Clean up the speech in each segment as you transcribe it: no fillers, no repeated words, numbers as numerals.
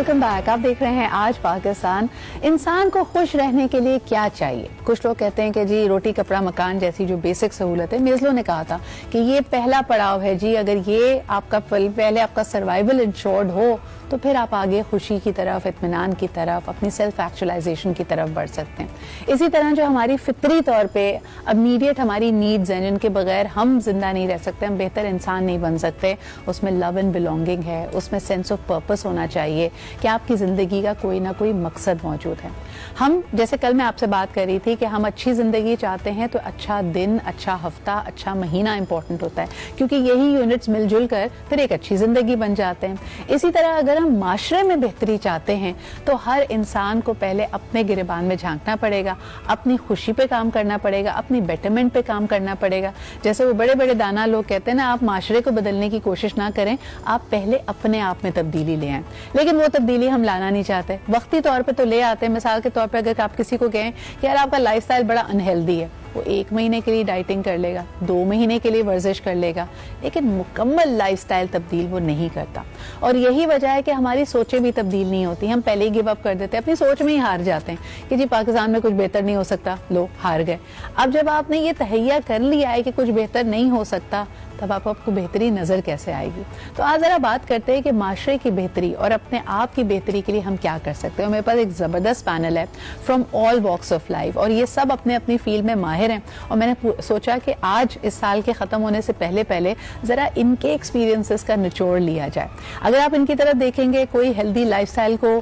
Welcome back. आप देख रहे हैं आज पाकिस्तान। इंसान को खुश रहने के लिए क्या चाहिए? कुछ लोग कहते हैं कि जी रोटी कपड़ा मकान जैसी जो बेसिक सहूलत है, मेज़लो ने कहा था कि ये पहला पड़ाव है जी, अगर ये आपका पहले आपका सर्वाइवल इंश्योर्ड हो तो फिर आप आगे खुशी की तरफ, इत्मीनान की तरफ, अपनी सेल्फ एक्चुअलाइजेशन की तरफ बढ़ सकते हैं। इसी तरह जो हमारी फितरी तौर पे इमीडिएट हमारी नीड्स हैं जिनके बगैर हम जिंदा नहीं रह सकते, हम बेहतर इंसान नहीं बन सकते, उसमें लव एंड बिलोंगिंग है, उसमें सेंस ऑफ पर्पस होना चाहिए कि आपकी जिंदगी का कोई ना कोई मकसद मौजूद है। हम जैसे कल मैं आपसे बात कर रही थी कि हम अच्छी जिंदगी चाहते हैं तो अच्छा दिन, अच्छा हफ्ता, अच्छा महीना इंपॉर्टेंट होता है, क्योंकि यही यूनिट्स मिलजुल कर फिर एक अच्छी जिंदगी बन जाते हैं। इसी तरह अगर हम माशरे में बेहतरी चाहते हैं तो हर इंसान को पहले अपने गिरेबान में झांकना पड़ेगा, अपनी खुशी पे काम करना पड़ेगा, अपनी बेटरमेंट पे काम करना पड़ेगा। जैसे वो बड़े बड़े दाना लोग कहते हैं ना, आप माशरे को बदलने की कोशिश ना करें, आप पहले अपने आप में तब्दीली ले आएं। लेकिन वो तब्दीली हम लाना नहीं चाहते, वक्ती तौर पे तो ले आते हैं। मिसाल के तौर पे अगर आप किसी को कहें कि यार आपका लाइफस्टाइल बड़ा अनहेल्दी है, वो 1 महीने के लिए डाइटिंग कर लेगा, 2 महीने के लिए वर्जिश कर लेगा, लेकिन मुकम्मल लाइफस्टाइल तब्दील वो नहीं करता। और यही वजह है कि हमारी सोचें भी तब्दील नहीं होती, हम पहले ही गिव अप कर देते हैं, अपनी सोच में ही हार जाते हैं कि जी पाकिस्तान में कुछ बेहतर नहीं हो सकता, लो हार गए। अब जब आपने ये तहैया कर लिया है कि कुछ बेहतर नहीं हो सकता, तब आपको बेहतरी नजर कैसे आएगी? तो आज जरा बात करते हैं कि माशरे की बेहतरी और अपने आप की बेहतरी के लिए हम क्या कर सकते हैं। मेरे पास एक जबरदस्त पैनल है from all walks of life, और ये सब अपने अपनी फील्ड में माहिर हैं, और मैंने सोचा कि आज इस साल के खत्म होने से पहले जरा इनके एक्सपीरियंसेस का निचोड़ लिया जाए। अगर आप इनकी तरफ देखेंगे, कोई हेल्दी लाइफस्टाइल को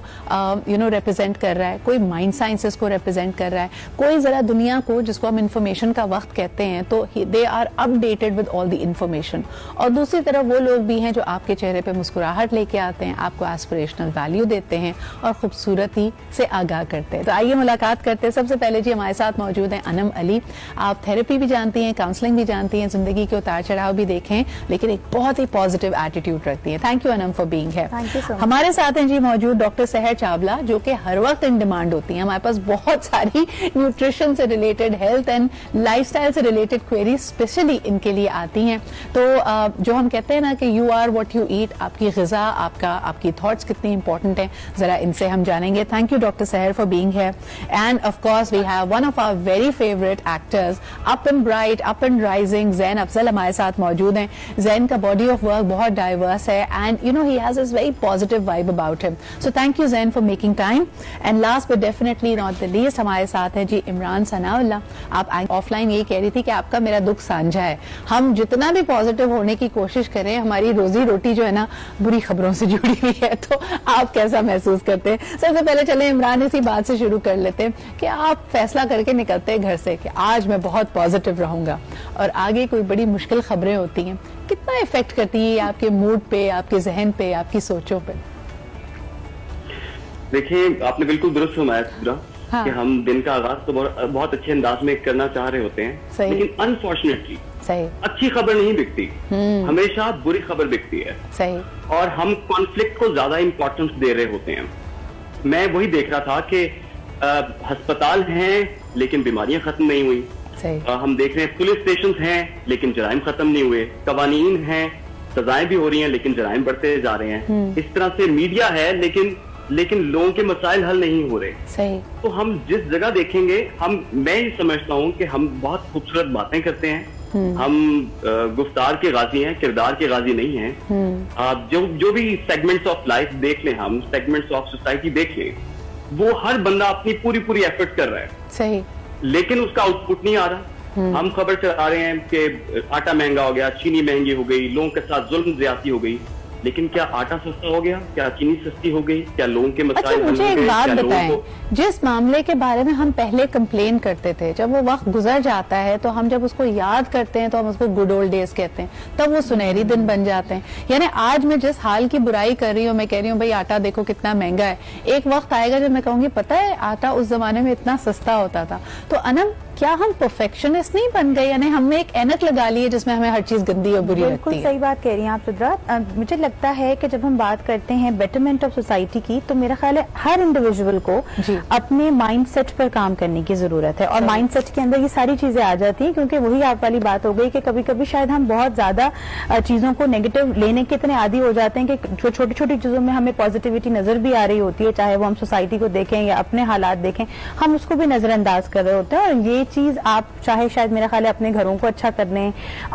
रिप्रेजेंट कर रहा है, कोई माइंड साइंसेस को रिप्रेजेंट कर रहा है, कोई जरा दुनिया को, जिसको हम इंफॉर्मेशन का वक्त कहते हैं, तो they are updated with all the information. और दूसरी तरफ वो लोग भी हैं जो आपके चेहरे पे मुस्कुराहट लेके आते हैं, आपको एस्पिरेशनल वैल्यू देते हैं और खूबसूरती से आगाह करते हैं। तो आइए मुलाकात करते हैं। सबसे पहले जी हमारे साथ मौजूद हैं अनम अली। आप थेरेपी भी जानती हैं, काउंसलिंग भी जानती हैं, जिंदगी के उतार चढ़ाव भी देखें, लेकिन एक बहुत ही पॉजिटिव एटीट्यूड रखती हैं। Thank you Anam for being here. हमारे साथ हैं जी मौजूद डॉक्टर सहर चावला, जो कि हर वक्त इन डिमांड होती हैं। हमारे पास बहुत सारी न्यूट्रिशन से रिलेटेड, हेल्थ एंड लाइफस्टाइल से रिलेटेड क्वेरी स्पेशली इनके लिए आती हैं। तो जो हम कहते हैं ना कि you are what you eat, आपकी ग़िज़ा, आपकी थॉट्स कितनी इंपॉर्टेंट हैं, जरा इनसे हम जानेंगे। Thank you doctor Sehar for being here. And of course we have one of our very favourite actors, up and bright, up and rising, Zain Afzal हमारे साथ मौजूद हैं। ज़ैन का बॉडी ऑफ वर्क बहुत डाइवर्स है, and you know he has this very positive vibe about him. So thank you Zain for making time. And last but definitely not the least हमारे साथ है जी इमरान सनाउल्लाह। आप ऑफलाइन यही कह रही थी कि आपका मेरा दुख साझा है। हम जितना भी पॉजिटिव होने की कोशिश करें, हमारी रोजी रोटी जो है ना बुरी खबरों से जुड़ी हुई है। तो आप कैसा महसूस करते हैं? सबसे पहले चले इमरान, इसी बात से शुरू कर लेते हैं कि आप फैसला करके निकलते हैं घर से कि आज मैं बहुत पॉजिटिव रहूंगा, और आगे कोई बड़ी मुश्किल खबरें होती हैं, कितना इफेक्ट करती है आपके मूड पे, आपके जहन पे, आपकी सोचों पे? देखिए, आपने बिल्कुल दुरुस्त फरमाया कि हम दिन का आगाज तो बहुत अच्छे अंदाज में करना चाह रहे होते हैं, लेकिन अनफॉर्चुनेटली अच्छी खबर नहीं बिकती, हमेशा बुरी खबर बिकती है। सही। और हम कॉन्फ्लिक्ट को ज्यादा इंपॉर्टेंस दे रहे होते हैं। मैं वही देख रहा था कि अस्पताल हैं लेकिन बीमारियां खत्म नहीं हुई। हम देख रहे हैं पुलिस स्टेशन हैं लेकिन जराइम खत्म नहीं हुए, कवानीन हैं, सजाएं भी हो रही हैं लेकिन जराइम बढ़ते जा रहे हैं। इस तरह से मीडिया है लेकिन लोगों के मसाइल हल नहीं हो रहे। सही। तो हम जिस जगह देखेंगे, मैं ये समझता हूँ कि हम बहुत खूबसूरत बातें करते हैं, हम गुफ्तार के गाजी हैं, किरदार के गाजी नहीं हैं। जो भी सेगमेंट्स ऑफ लाइफ देख लें, हम सेगमेंट्स ऑफ सोसाइटी देख लें, वो हर बंदा अपनी पूरी एफर्ट कर रहा है। सही। लेकिन उसका आउटपुट नहीं आ रहा। हम खबर चला रहे हैं कि आटा महंगा हो गया, चीनी महंगी हो गई, लोगों के साथ जुल्म ज्यादती हो गई, लेकिन क्या आटा सस्ता हो गया? क्या चीनी सस्ती हो गई? क्या लोगों के मसाइल? अच्छा, मुझे एक बात बताएं, जिस मामले के बारे में हम पहले कंप्लेन करते थे, जब वो वक्त गुजर जाता है तो हम जब उसको याद करते हैं तो हम उसको गुड ओल्ड डेज कहते हैं, तब वो सुनहरी दिन बन जाते हैं। यानी आज मैं जिस हाल की बुराई कर रही हूँ, मैं कह रही हूँ भाई आटा देखो कितना महंगा है, एक वक्त आएगा जब मैं कहूंगी पता है आटा उस जमाने में इतना सस्ता होता था। तो अनम, क्या हम परफेक्शनिस्ट नहीं बन गए? यानी हमने एक ऐनक लगा ली है जिसमें हमें हर चीज गंदी और बुरी लगती है। बिल्कुल सही बात कह रही हैं आप सुधरा। मुझे लगता لگتا ہے کہ جب ہم بات کرتے ہیں بیٹرمنٹ آف سوسائٹی کی, تو میرا خیال ہے ہر انڈیویجول کو اپنے مائنڈ سیٹ پر کام کرنے کی ضرورت ہے, اور مائنڈ سیٹ کے اندر یہ ساری چیزیں آ جاتی ہیں, کیونکہ وہی آپ والی بات ہو گئی کہ کبھی کبھی شاید ہم بہت زیادہ چیزوں کو نیگیٹو لینے کے اتنے عادی ہو جاتے ہیں کہ جو چھوٹی چھوٹی چیزوں میں ہمیں پازیٹیوٹی نظر بھی آ رہی ہوتی ہے, چاہے وہ ہم سوسائٹی کو دیکھیں یا اپنے حالات دیکھیں, ہم اس کو بھی نظر انداز کر رہے ہوتے ہیں. اور یہ چیز آپ چاہے شاید میرا خیال ہے اپنے گھروں کو اچھا کر لیں,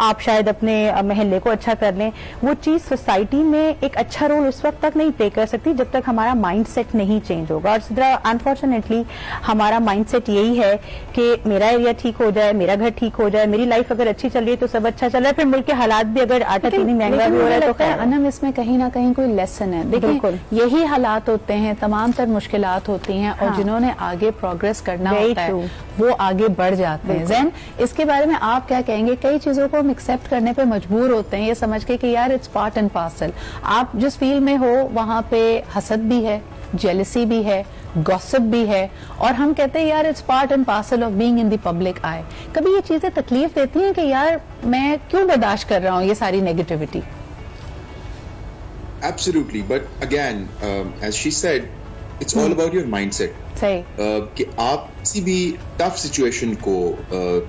آپ شاید اپنے محلے کو اچھا کر لیں, وہ چیز سوسائٹی میں ایک اچھا رول اس وقت تک نہیں پلے کر سکتی جب تک ہمارا مائنڈ سیٹ نہیں چینج ہوگا. اور انفارچونیٹلی ہمارا مائنڈ سیٹ یہی ہے کہ میرا ایریا ٹھیک ہو جائے, میرا گھر ٹھیک ہو جائے, میری لائف اگر اچھی چل رہی ہے تو سب اچھا چل رہا ہے, پھر ملک کے حالات بھی اگر آٹا چینی مہنگا بھی ہو رہا ہے تو انم اس میں کہیں نہ کہیں کوئی لیسن ہے. دیکھیں یہی حالات ہوتے ہیں, تمام تر مشکلات ہوتی ہیں, اور جنہوں نے آگے پروگرس کرنا ہوتا ہے وہ آگے بڑھ جاتے ہیں. زین اس کے بارے میں آپ کیا کہیں گے؟ کئی چیزوں کو ہم ایکسپٹ کرنے پہ مجبور ہوتے ہیں یہ سمجھ کے کہ یار اٹس پارٹ اینڈ پارسل. آپ جس فیلڈ میں ہو وہاں پہ حسد بھی ہے, جیلسی بھی ہے, گوسپ بھی ہے, اور ہم کہتے ہیں یار it's part and parcel of being in the public eye. کبھی یہ چیزیں تکلیف دیتی ہیں کہ یار میں کیوں برداشت کر رہا ہوں یہ ساری negativity? Absolutely, but again, as she said, it's all about your mindset. کہ آپ کسی بھی ٹف سچویشن کو,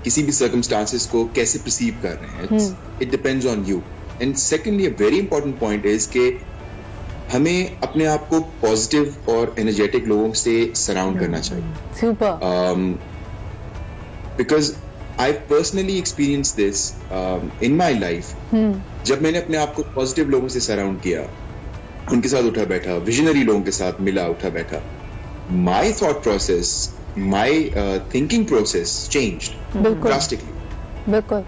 کسی بھی سرکمسٹانسز کو کیسے پرسیو کر رہے ہیں, it depends on you. And secondly, a very important point is کہ ہمیں اپنے آپ کو پازیٹیو اور انرجیٹک لوگوں سے سراؤنڈ کرنا چاہیے. Because I've personally experienced this in my life. جب میں نے اپنے آپ کو پازیٹیو لوگوں سے سراؤنڈ کیا, ان کے ساتھ اٹھا بیٹھا, ویژنری لوگوں کے ساتھ ملا اٹھا بیٹھا, my thought process, my thinking process changed drastically. بالکل.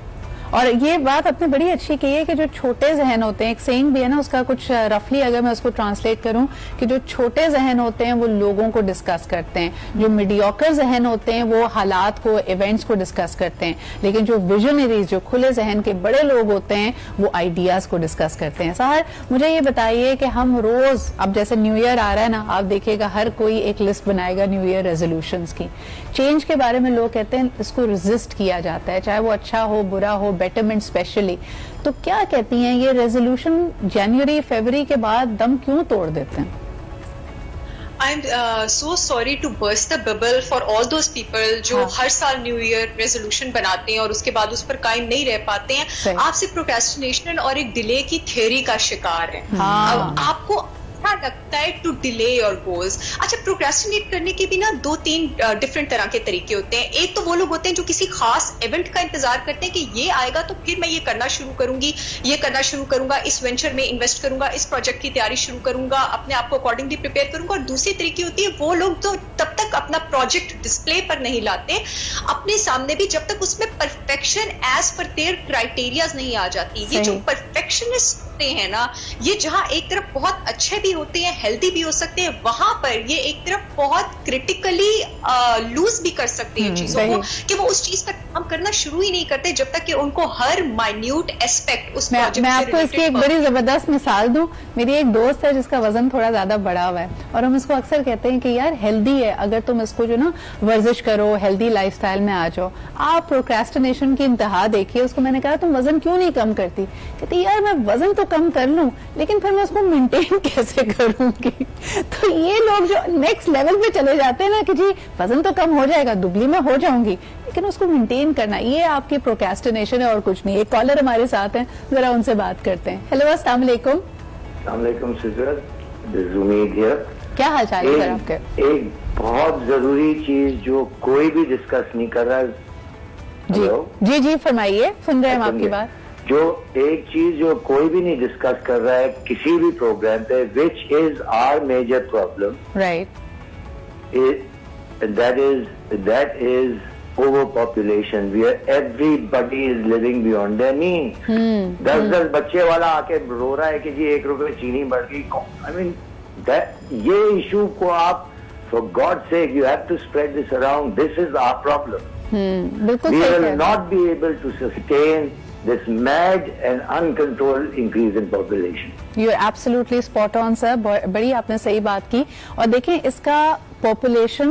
اور یہ بات آپ نے بڑی اچھی کی ہے کہ جو چھوٹے ذہن ہوتے ہیں, ایک سینگ بھی ہے نا اس کا, کچھ رفلی اگر میں اس کو ٹرانسلیٹ کروں, کہ جو چھوٹے ذہن ہوتے ہیں وہ لوگوں کو ڈسکس کرتے ہیں, جو میڈیوکر ذہن ہوتے ہیں وہ حالات کو, ایونٹس کو ڈسکس کرتے ہیں, لیکن جو ویژنریز, جو کھلے ذہن کے بڑے لوگ ہوتے ہیں وہ آئیڈیاز کو ڈسکس کرتے ہیں. سہر مجھے یہ بتائیے کہ ہم روز, اب جیسے نیو ایئر آ رہا ہے نا, آپ دیکھیے گا ہر کوئی ایک لسٹ بنائے گا نیو ایئر ریزولوشنز کی. چینج کے بارے میں لوگ کہتے ہیں اس کو ریزسٹ کیا جاتا ہے, چاہے وہ اچھا ہو برا ہو, بیٹرمنٹ اسپیشلی. تو کیا کہتی ہیں یہ ریزولوشن جنوری فیبری کے بعد دم کیوں توڑ دیتے ہیں؟ I'm so sorry to burst the bubble for all those people جو ہر سال نیو ایئر ریزولوشن بناتے ہیں اور اس کے بعد اس پر قائم نہیں رہ پاتے ہیں. آپ سے پروکریسٹینیشن اور ایک ڈیلے کی تھیوری کا شکار ہیں. آپ کو لگتا ہے ٹو ڈیلے یور گولز. اچھا, پروکریسٹینیٹ کرنے کے بھی نا 2-3 ڈفرنٹ طرح کے طریقے ہوتے ہیں. ایک تو وہ لوگ ہوتے ہیں جو کسی خاص ایونٹ کا انتظار کرتے ہیں کہ یہ آئے گا تو پھر میں یہ کرنا شروع کروں گی, یہ کرنا شروع کروں گا, اس وینچر میں انویسٹ کروں گا, اس پروجیکٹ کی تیاری شروع کروں گا, اپنے آپ کو اکارڈنگلی پریپیئر کروں گا. اور دوسری طریقے ہوتی ہے وہ لوگ جو تب تک اپنا پروجیکٹ ڈسپلے پر نہیں لاتے اپنے سامنے بھی, جب تک اس میں perfection as per their criterias نہیں آ جاتی. یہ جو پرفیکشنسٹ ہوتے ہیں نا, یہ جہاں ایک طرف بہت اچھے بھی ہوتے ہیں, ہیلدی بھی ہو سکتے ہیں, وہاں پر یہ ایک طرف بہت کرٹیکلی لوز بھی کر سکتے ہیں چیزوں کو, کہ وہ اس چیز پر کام کرنا شروع ہی نہیں کرتے جب تک کہ ان کو ہر مائنیوٹ ایسپیکٹ اس پروجیکٹ سے. میں آپ کو اس کی ایک بڑی زبردست مثال دوں. میری ایک دوست ہے جس کا وزن تھوڑا زیادہ بڑا ہوا ہے, اور ہم اس کو اکثر کہتے ہیں کہ یار ہیلدی ہے, اگر تم اس کو جو نا ورزش کرو, ہیلدی لائف سٹائل میں آ جاؤ. آپ پروکریسٹینیشن کی انتہا دیکھیے. اس کو میں نے کہا تم وزن کیوں نہیں کم کرتی؟ کہتی یار میں وزن تو کم کر لوں لیکن پھر میں اس کو مینٹین کیسے کروں گی. تو یہ لوگ جو نیکسٹ لیول پہ چلے جاتے ہیں نا کہ جی وزن تو کم ہو جائے گا, دبلی میں ہو جاؤں گی, لیکن اس کو مینٹین کرنا, یہ آپ کی پروکریسٹینیشن ہے اور کچھ نہیں. ایک کالر ہمارے ساتھ ہیں, ذرا ان سے بات کرتے ہیں. ہیلو, السلام علیکم. السلام علیکم سر, امید ہے. کیا حال چال ہے سر آپ کے؟ ایک بہت ضروری چیز جو کوئی بھی ڈسکس نہیں کر رہا. جی جی فرمائیے, سن رہے ہیں ہم آپ کی بات. جو ایک چیز جو کوئی بھی نہیں ڈسکس کر رہا ہے کسی بھی پروگرام پہ, which is are major problem, right, that is overpopulation where everybody is living beyond their means. 10 بچے والا آ کے رو رہا ہے کہ جی 1 روپے چینی بڑھ گئی. I mean یہ ایشو کو آپ, for God's sake, you have to spread this around. This is our problem. We will not be able to sustain this mad and uncontrolled increase in population. You are absolutely spot on sir, बड़ी आपने सही बात की। और देखें इसका population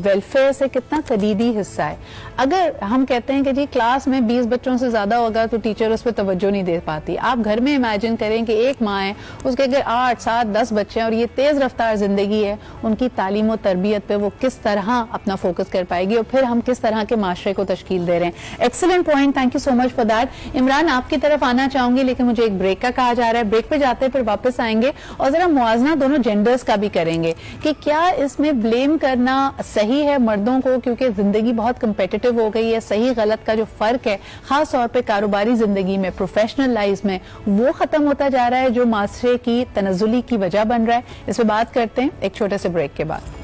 welfare से कितना करीबी हिस्सा है। अगर हम कहते हैं कि जी क्लास में 20 बच्चों से ज्यादा होगा तो टीचर उस पर तवज्जो नहीं दे पाती। आप घर में इमेजिन करें कि एक माँ है, उसके अगर 8, 7, 10 बच्चे हैं और ये तेज रफ्तार जिंदगी है, उनकी तालीम और तरबियत पे वो किस तरह अपना फोकस कर पाएगी और फिर हम किस तरह के माशरे को तश्कील दे रहे हैं। Excellent point, thank you so much for that. Imran आपकी तरफ आना चाहूंगी लेकिन मुझे एक ब्रेक का कहा जा रहा है, ब्रेक पे जाते फिर वापस आएंगे और जरा मुआवजा दोनों जेंडर्स का भी करेंगे कि क्या इसमें ब्लेम करना सही है मर्दों को क्योंकि जिंदगी बहुत कंपेटिटिव हो गई है, सही गलत का जो फर्क है खास तौर पे कारोबारी जिंदगी में, प्रोफेशनल लाइफ में, वो खत्म होता जा रहा है जो माशरे की तनज़ुली की वजह बन रहा है। इस पे बात करते हैं एक छोटे से ब्रेक के बाद।